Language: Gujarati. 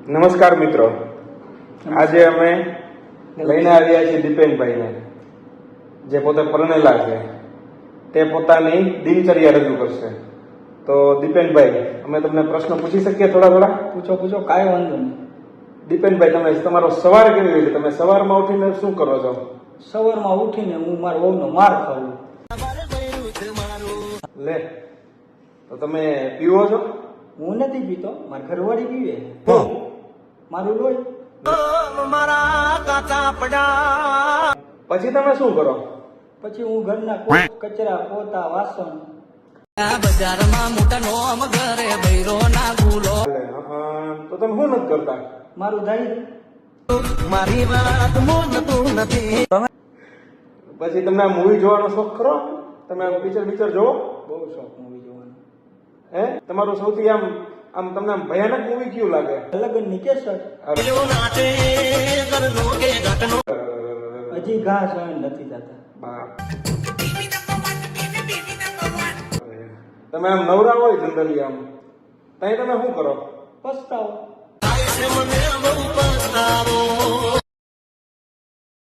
નમસ્કાર મિત્રો, આજે અમે લઈને આવ્યા છીએ દીપેનભાઈને, જે પોતે પરણેલા છે. તે પોતાની દિનચર્યા રજૂ કરશે. તો દીપેનભાઈ, અમે તમને પ્રશ્ન પૂછી શકીએ? થોડા પૂછો, કાંઈ વાંધો નહીં. દીપેનભાઈ, તમે તમારો સવાર કેવી હોય છે? તમે સવારમાં ઉઠીને શું કરો છો? સવારમાં ઉઠીને હું મારા વહુનો માર ખાઉં. લે, તો તમે પીવો છો? હું નથી પીતો, મારી ઘરવાળી પીવે. હું મારું લોહી. પછી તમે શું કરો? પછી હું ઘરના કચરા, પોતા, વાસણ. બજારમાં મોટા નોમ ઘરે ભૈરો ના ભૂલો. તો તમે શું નથી કરતા? મારું થાય. મારી વાત મોનતું નથી. પછી તમને આ મૂવી જોવાનો શોખ ખરો? તમે પિક્ચર જોવો? બહુ શોખ મૂવી જોવાનો. હે, તમારું સૌથી આમ તમને આમ ભયાનક મૂવી કયું લાગે? લગ્નની કેસર. હજી ઘા સહન નથી થતા. તમે આમ નવરા હોય જનરલી આમ ત્યાં તમે શું કરો? પસ્તાવો.